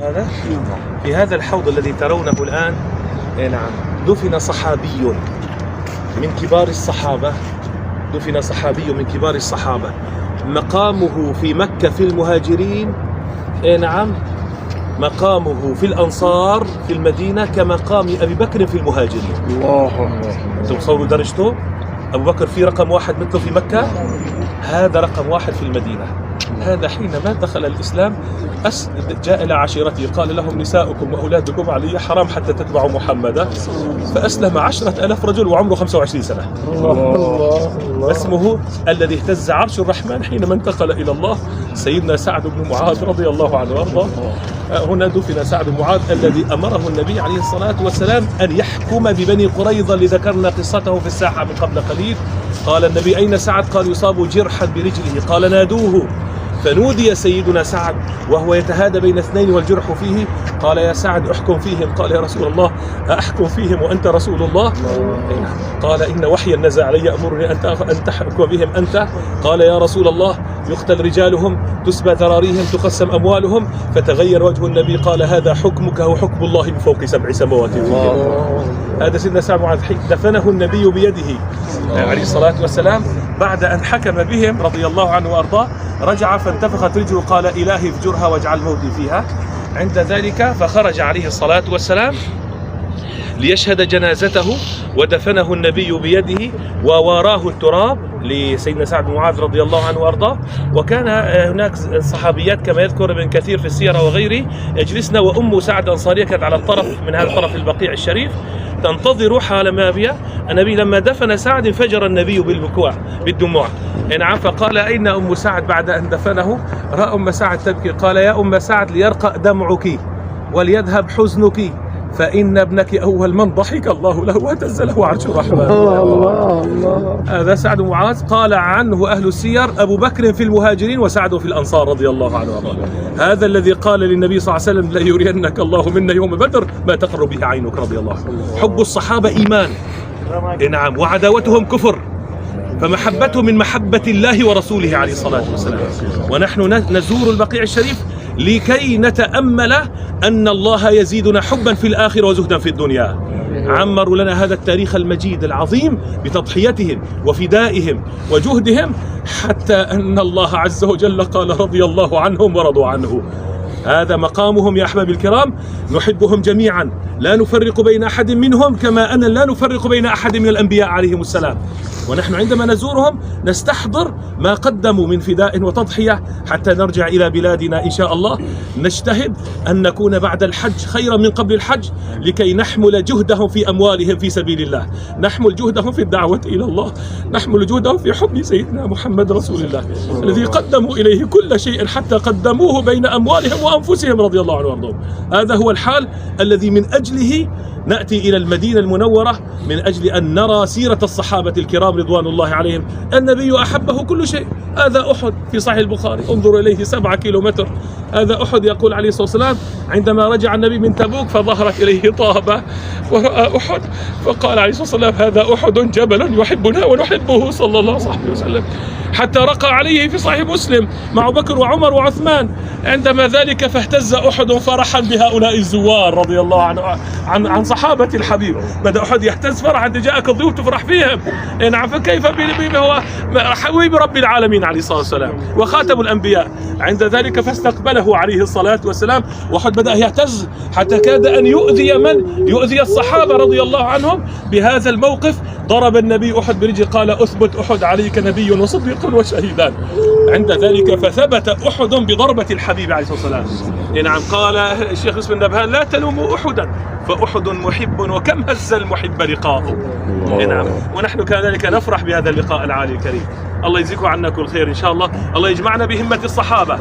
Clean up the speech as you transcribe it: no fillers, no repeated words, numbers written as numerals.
هذا في هذا الحوض الذي ترونه الآن، نعم، دفن صحابي من كبار الصحابة، دفن صحابي من كبار الصحابة، مقامه في مكة في المهاجرين، نعم، مقامه في الأنصار في المدينة كمقام أبي بكر في المهاجرين. الله أكبر. تصوروا درجته؟ أبو بكر في رقم واحد مثله في مكة، هذا رقم واحد في المدينة. هذا حينما دخل الإسلام جاء إلى عشيرته قال لهم: نساؤكم وأولادكم علي حرام حتى تتبعوا محمدا. فأسلم 10,000 رجل وعمره 25 سنة. اسمه الذي اهتز عرش الرحمن حينما انتقل إلى الله، سيدنا سعد بن معاذ رضي الله عنه وارضاه. هنا دفن سعد بن معاذ الذي أمره النبي عليه الصلاة والسلام أن يحكم ببني قريظة، اللي ذكرنا قصته في الساحة من قبل قليل. قال النبي: أين سعد؟ قال: يصاب جرحا برجله. قال: نادوه. فنودي سيدنا سعد وهو يتهادى بين اثنين والجرح فيه. قال: يا سعد احكم فيهم. قال: يا رسول الله أحكم فيهم وأنت رسول الله؟ قال: إن وحيا نزل علي يأمرني أن تحكم بهم أنت. قال: يا رسول الله يقتل رجالهم، تسبى ذراريهم، تقسم أموالهم. فتغير وجه النبي قال: هذا حكمك وحكم الله من فوق 7 سماوات. هذا سيدنا سعد بن معاذ دفنه النبي بيده عليه الصلاة والسلام بعد أن حكم بهم رضي الله عنه وأرضاه. رجع فانتفخت رجله قال: إلهي افجرها واجعل موتي فيها. عند ذلك فخرج عليه الصلاة والسلام ليشهد جنازته، ودفنه النبي بيده وواراه التراب لسيدنا سعد بن معاذ رضي الله عنه وارضاه. وكان هناك صحابيات كما يذكر ابن كثير في السيرة وغيره يجلسن، وأم سعد أنصارية كانت على الطرف من هذا الطرف البقيع الشريف تنتظر حال ما بها. النبي لما دفن سعد انفجر النبي بالدموع. نعم. فقال: أين أم سعد؟ بعد أن دفنه رأى أم سعد تبكي. قال: يا أم سعد ليرقى دمعك وليذهب حزنك، فإن ابنك أول من ضحك الله له واهتز له عرش الرحمن. هذا سعد بن معاذ قال عنه أهل السير: أبو بكر في المهاجرين وسعد في الأنصار رضي الله عنه وارضاه. هذا الذي قال للنبي صلى الله عليه وسلم: لا يرينك الله منا يوم بدر ما تقر به عينك رضي الله عنه. حب الصحابة إيمان، نعم، وعداوتهم كفر، فمحبتهم من محبة الله ورسوله عليه الصلاة والسلام. ونحن نزور البقيع الشريف لكي نتأمل أن الله يزيدنا حبا في الآخرة وزهدا في الدنيا. عمروا لنا هذا التاريخ المجيد العظيم بتضحيتهم وفدائهم وجهدهم، حتى أن الله عز وجل قال: رضي الله عنهم ورضوا عنه. هذا مقامهم يا أحبابي الكرام. نحبهم جميعا، لا نفرق بين أحد منهم، كما أن لا نفرق بين أحد من الأنبياء عليهم السلام. ونحن عندما نزورهم نستحضر ما قدموا من فداء وتضحية حتى نرجع إلى بلادنا إن شاء الله. نجتهد أن نكون بعد الحج خيرا من قبل الحج، لكي نحمل جهدهم في أموالهم في سبيل الله، نحمل جهدهم في الدعوة إلى الله، نحمل جهدهم في حب سيدنا محمد رسول الله الذي قدموا إليه كل شيء حتى قدموه بين أموالهم وأنفسهم رضي الله عنهم وارضاهم. هذا هو الحال الذي من أجله نأتي إلى المدينة المنورة، من أجل أن نرى سيرة الصحابة الكرام رضوان الله عليهم. النبي أحبه كل شيء. هذا أحد في صحيح البخاري، انظر إليه 7 كيلومتر. هذا أحد. يقول عليه الصلاة والسلام عندما رجع النبي من تبوك فظهرت إليه طابة ورأى أحد، فقال عليه الصلاة والسلام: هذا أحد جبل يحبنا ونحبه صلى الله عليه وسلم. حتى رقى عليه في صحيح مسلم مع بكر وعمر وعثمان. عندما ذلك فاهتز أحد فرحا بهؤلاء الزوار رضي الله عن صحابة الحبيب. بدأ أحد يهتز فرحا، جاءك الضيوف تفرح فيهم. نعم. فكيف هو حبيب رب العالمين عليه الصلاة والسلام وخاتم الأنبياء. عند ذلك فاستقبله عليه الصلاة والسلام، وأحد بدأ يهتز حتى كاد أن يؤذي الصحابة رضي الله عنهم. بهذا الموقف ضرب النبي أحد برجل، قال: أثبت أحد، عليك نبي وصديق وشهيدان. عند ذلك فثبت أحد بضربة الحبيب عليه الصلاة والسلام. نعم. قال الشيخ يوسف النبهان: لا تلوموا أحدا فأحد محب وكم هز المحب لقاؤه. نعم. ونحن كذلك نفرح بهذا اللقاء العالي الكريم. الله يجزيكم عنا كل خير إن شاء الله. الله يجمعنا بهمة الصحابة.